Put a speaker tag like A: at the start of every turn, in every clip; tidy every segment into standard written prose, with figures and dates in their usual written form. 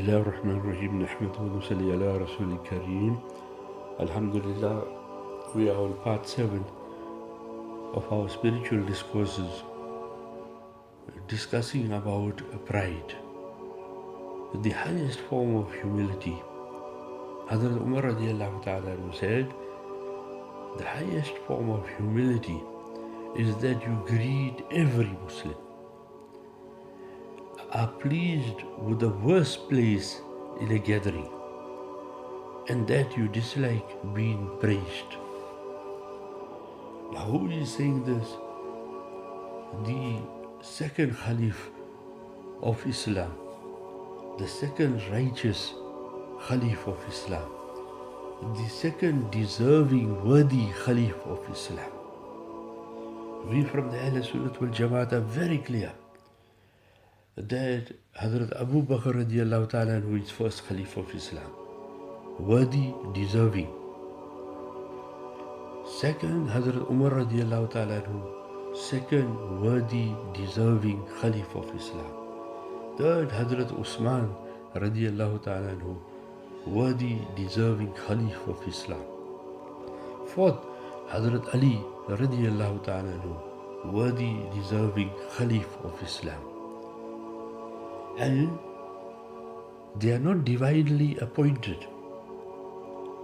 A: الله الرحمن الرحيم نحمده ونصلي على رسول الكريم. Alhamdulillah, we are on part 7 of our spiritual discourses discussing about pride, the highest form of humility. Hazrat Umar radiallahu ta'ala said, the highest form of humility is that you greet every Muslim, are pleased with the worst place in a gathering, and that you dislike being praised. Now, who is saying this? The second Khalif of Islam, the second righteous Khalif of Islam, the second deserving, worthy Khalif of Islam. We from the Ahl Sunnat wal Jamaat are very clear that Hazrat Abu Bakr radiallahu ta'ala, who is first Khalif of Islam, worthy, deserving. Second, Hazrat Umar radiallahu ta'ala, second, worthy, deserving Khalif of Islam. Third, Hazrat Usman radiallahu ta'ala, worthy, deserving Khalif of Islam. Fourth, Hazrat Ali radiallahu ta'ala, worthy, deserving Khalif of Islam. And they are not divinely appointed,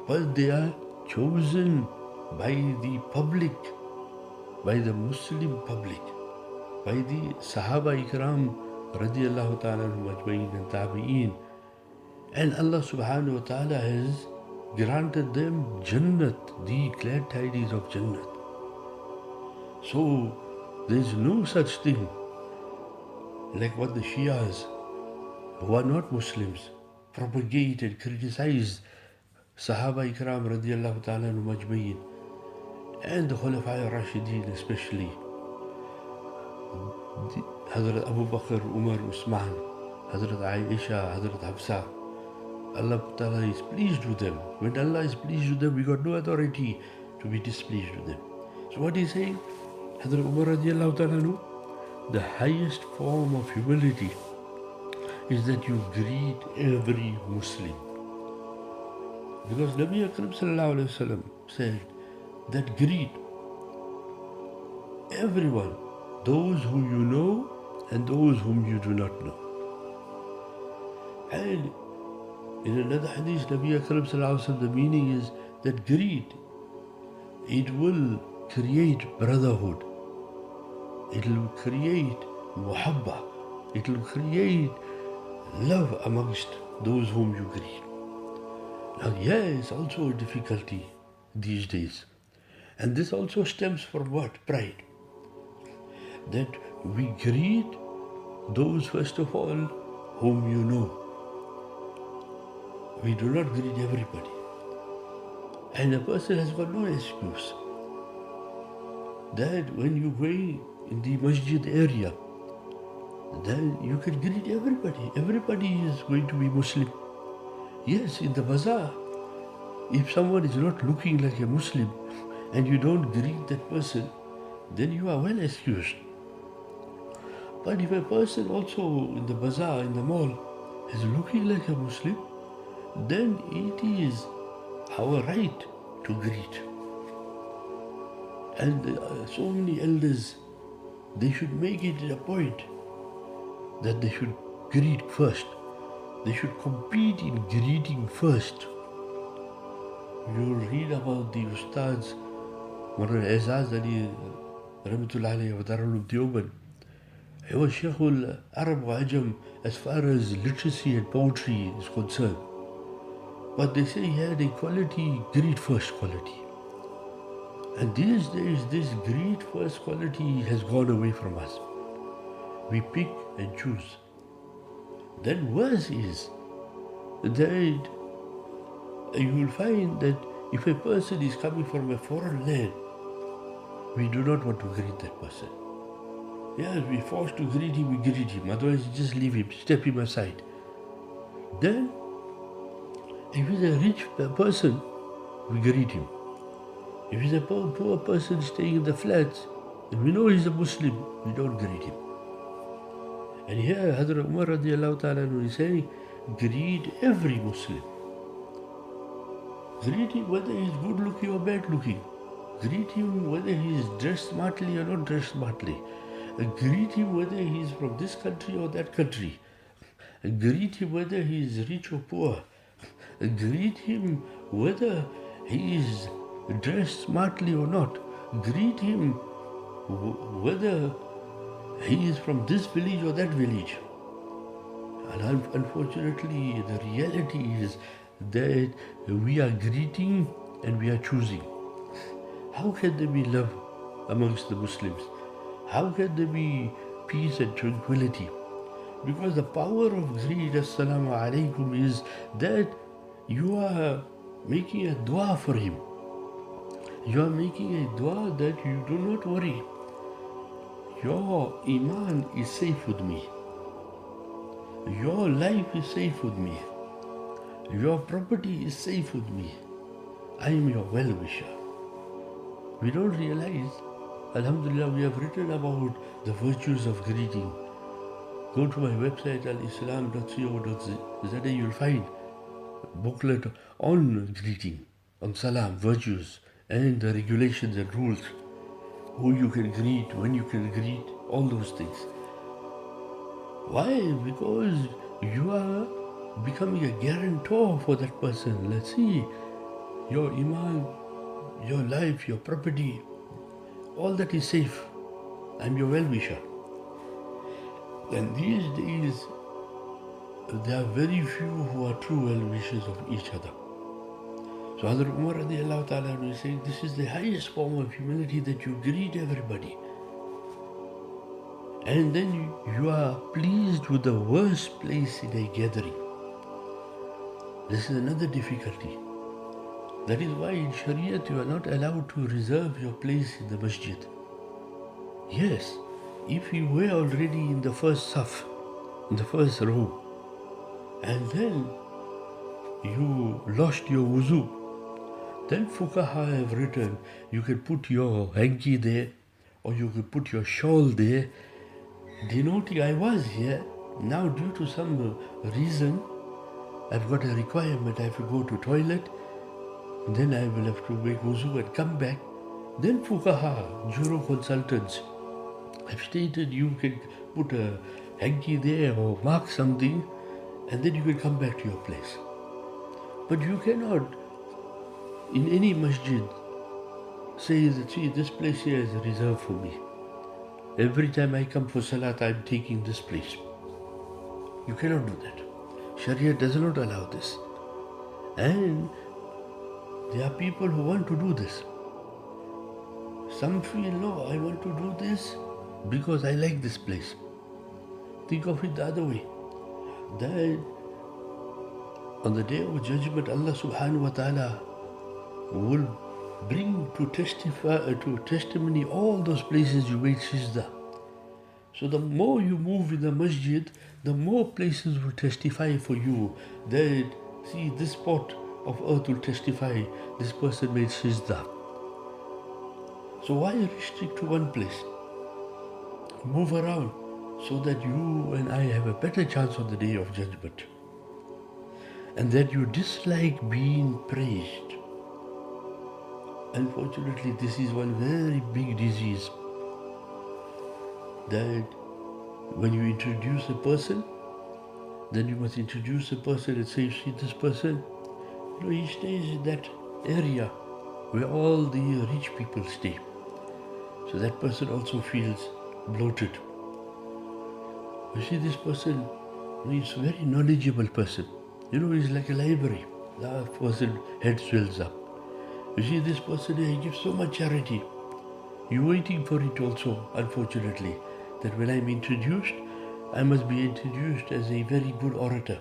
A: but they are chosen by the public, by the Muslim public, by the Sahaba Ikram radiallahu ta'ala majma'in and tabi'een. And Allah subhanahu wa ta'ala has granted them Jannat, the glad tidings of Jannat. So there is no such thing like what the Shias, who are not Muslims, propagate and criticize Sahaba Ikram radiallahu ta'ala majma'in and the Khulafa Rashideen, especially Hazrat Abu Bakr, Umar, Usman, Hazrat Aisha, Hazrat Hafsa. Allah ta'ala is pleased with them. When Allah is pleased with them, we got no authority to be displeased with them. So what is saying? Hazrat Umar radiallahu ta'ala, the highest form of humility is that you greet every Muslim. Because Nabi Akram sallallahu alayhi wa sallam said that greet everyone, those whom you know and those whom you do not know. And in another hadith, Nabi Akram sallallahu alayhi wa sallam, the meaning is that greet, it will create brotherhood, it will create muhabba, it will create love amongst those whom you greet. Now, here is also a difficulty these days. And this also stems from what? Pride. That we greet those, first of all, whom you know. We do not greet everybody. And a person has got no excuse that when you go in the masjid area, then you can greet everybody. Everybody is going to be Muslim. Yes, in the bazaar, if someone is not looking like a Muslim and you don't greet that person, then you are well excused. But if a person also in the bazaar, in the mall, is looking like a Muslim, then it is our right to greet. And so many elders, they should make it a point that they should greet first. They should compete in greeting first. You will read about the Ustads, Mawlana Azaz Ali Rahmatullah alayhi wa Darul Deoband. He was Shaykhul Arab wa Ajam as far as literacy and poetry is concerned. But they say he had a quality, greet first quality. And these days, this greet first quality has gone away from us. We pick and choose. Then worse is that you will find that if a person is coming from a foreign land, we do not want to greet that person. Yes, we're forced to greet him, we greet him. Otherwise, just leave him, step him aside. Then, if he's a rich person, we greet him. If he's a poor person staying in the flats, and we know he's a Muslim, we don't greet him. And here Hazrat Umar radiallahu ta'ala is saying greet every Muslim. Greet him whether he's good looking or bad looking. Greet him whether he's dressed smartly or not dressed smartly. Greet him whether he's from this country or that country. Greet him whether he is rich or poor. Greet him whether he is dressed smartly or not. Greet him whether he is from this village or that village. And unfortunately, the reality is that we are greeting and we are choosing. How can there be love amongst the Muslims? How can there be peace and tranquility? Because the power of greet, Assalamu alaikum, is that you are making a dua for him. You are making a dua that you do not worry. Your iman is safe with me. Your life is safe with me. Your property is safe with me. I am your well-wisher. We don't realize, Alhamdulillah, we have written about the virtues of greeting. Go to my website, alislam.co.za, you'll find a booklet on greeting, on salam, virtues, and the regulations and rules. Who you can greet, when you can greet, all those things. Why? Because you are becoming a guarantor for that person. Let's see, your iman, your life, your property, all that is safe. I'm your well-wisher. And these days, there are very few who are true well-wishers of each other. So Hazrat Umar radiallahu ta'ala is saying, this is the highest form of humility, that you greet everybody. And then you are pleased with the worst place in a gathering. This is another difficulty. That is why in Shariat you are not allowed to reserve your place in the masjid. Yes, if you were already in the first saf, in the first row, and then you lost your wuzu, then Fuqaha have written, you can put your hanky there, or you can put your shawl there, denoting I was here. Now due to some reason, I've got a requirement, I have to go to toilet, then I will have to make wuzu and come back. Then Fuqaha, juro consultants, have stated you can put a hanky there or mark something, and then you can come back to your place. But you cannot, in any masjid, say that, see, this place here is reserved for me. Every time I come for salat, I am taking this place. You cannot do that. Sharia does not allow this. And there are people who want to do this. Some feel, no, I want to do this because I like this place. Think of it the other way. That on the day of judgment, Allah subhanahu wa ta'ala will bring to testimony all those places you made sajda. So the more you move in the masjid, the more places will testify for you that, see, this spot of earth will testify this person made sajda. So why restrict to one place? Move around so that you and I have a better chance on the day of judgment. And that you dislike being praised. Unfortunately, this is one very big disease, that when you introduce a person, then you must introduce a person and say, see this person, he stays in that area where all the rich people stay. So that person also feels bloated. You see, this person, he's a very knowledgeable person. He's like a library. That person head swells up. You see, this person, he gives so much charity. You're waiting for it also, unfortunately, that when I'm introduced, I must be introduced as a very good orator,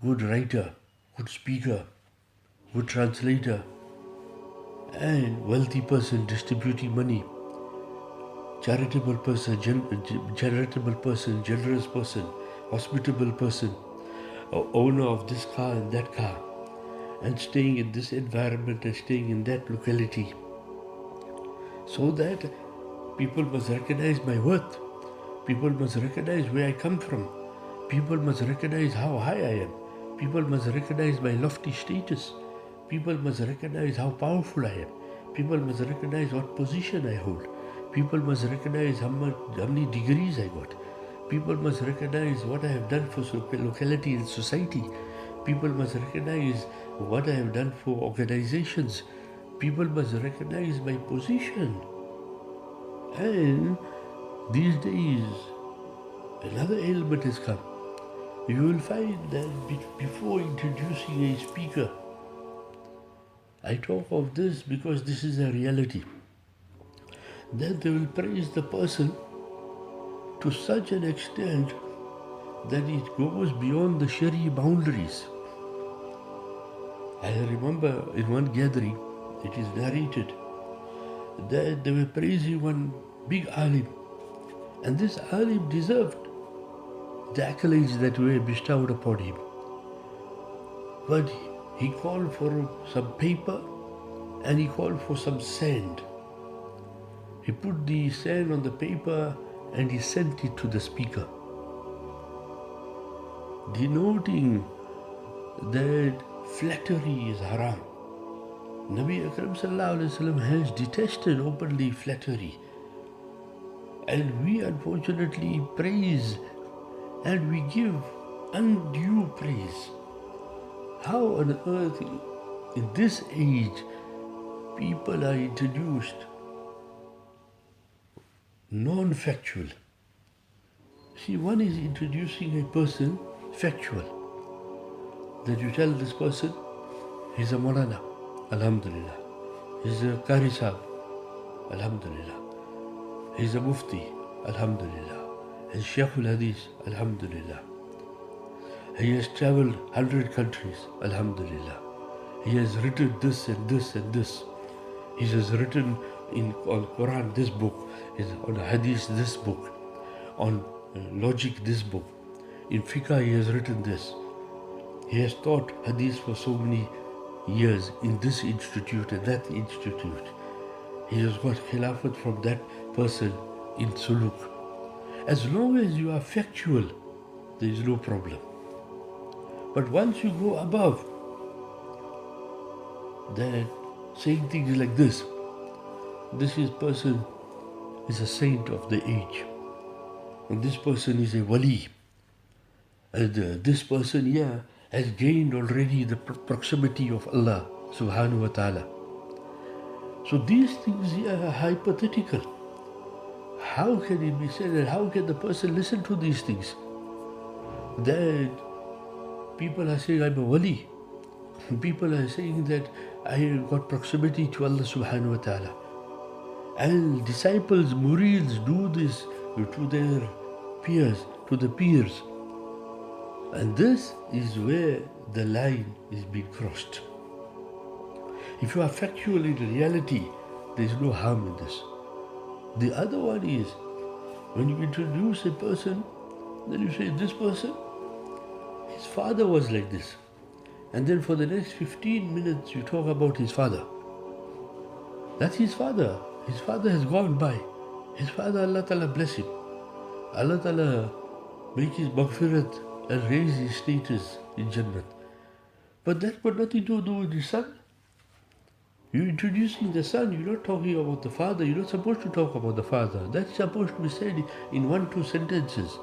A: good writer, good speaker, good translator, and wealthy person distributing money, charitable person, generous person, hospitable person, owner of this car and that car, and staying in this environment and staying in that locality, so that people must recognize my worth. People must recognize where I come from. People must recognize how high I am. People must recognize my lofty status. People must recognize how powerful I am. People must recognize what position I hold. People must recognize how many degrees I got. People must recognize what I have done for locality and society. People must recognize what I have done for organizations. People must recognize my position. And these days, another element has come. You will find that before introducing a speaker, I talk of this because this is a reality, that they will praise the person to such an extent that it goes beyond the Sharia boundaries. I remember in one gathering, it is narrated, that they were praising one big alim, and this alim deserved the accolades that were bestowed upon him. But he called for some paper and he called for some sand. He put the sand on the paper and he sent it to the speaker, denoting that flattery is haram. Nabi Akram Sallallahu Alaihi Wasallam has detested openly flattery. And we unfortunately praise and we give undue praise. How on earth in this age people are introduced non-factual? See, one is introducing a person factual. That you tell this person, he's a Maulana, Alhamdulillah. He's a Qari Sahib, Alhamdulillah. He's a Mufti, Alhamdulillah. He's Shaykhul Hadith, Alhamdulillah. He has traveled 100 countries, Alhamdulillah. He has written this and this and this. He has written on Quran this book, on Hadith this book, on logic this book. In Fiqh he has written this. He has taught Hadith for so many years in this institute and that institute. He has got Khilafat from that person in Suluk. As long as you are factual, there is no problem. But once you go above that, saying things like this person is a saint of the age, and this person is a wali, and this person here has gained already the proximity of Allah subhanahu wa ta'ala. So these things here are hypothetical. How can it be said, and how can the person listen to these things? That people are saying, I'm a wali. People are saying that I got proximity to Allah subhanahu wa ta'ala. And disciples, murids do this to their peers, to the peers. And this is where the line is being crossed. If you are factual in reality, there is no harm in this. The other one is, when you introduce a person, then you say, this person, his father was like this. And then for the next 15 minutes you talk about his father. That's his father. His father has gone by. His father, Allah Ta'ala bless him. Allah Ta'ala make his maghfirat and raise his status in Jannat. But that got nothing to do with his son. You're introducing the son, you're not talking about the father. You're not supposed to talk about the father. That's supposed to be said in 1-2 sentences,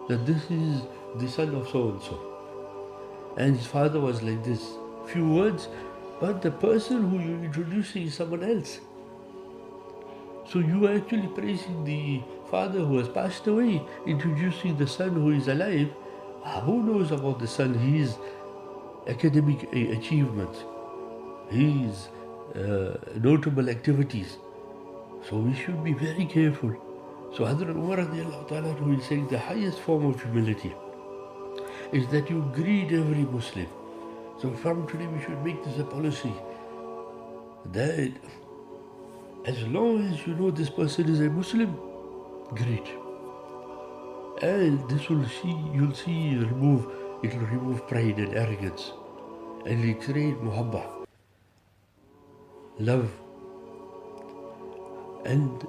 A: that this is the son of so-and-so. And his father was like this. Few words, but the person who you're introducing is someone else. So you are actually praising the father who has passed away, introducing the son who is alive. Who knows about the son? His academic achievements, his notable activities. So we should be very careful. So Hazrat Umar radiallahu ta'ala, who is saying the highest form of humility is that you greet every Muslim. So from today we should make this a policy that as long as you know this person is a Muslim, greet. And this will you'll see it will remove pride and arrogance. And it will create muhabba, love. And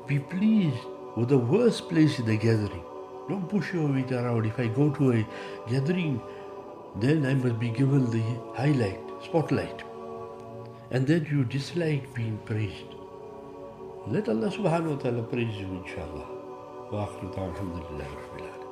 A: be pleased with the worst place in the gathering. Don't push your weight around. If I go to a gathering, then I must be given the highlight, spotlight. And then you dislike being praised. Let Allah subhanahu wa ta'ala praise you, inshallah. Wa akhiru da'wana alhamdulillahi rabbil alamin.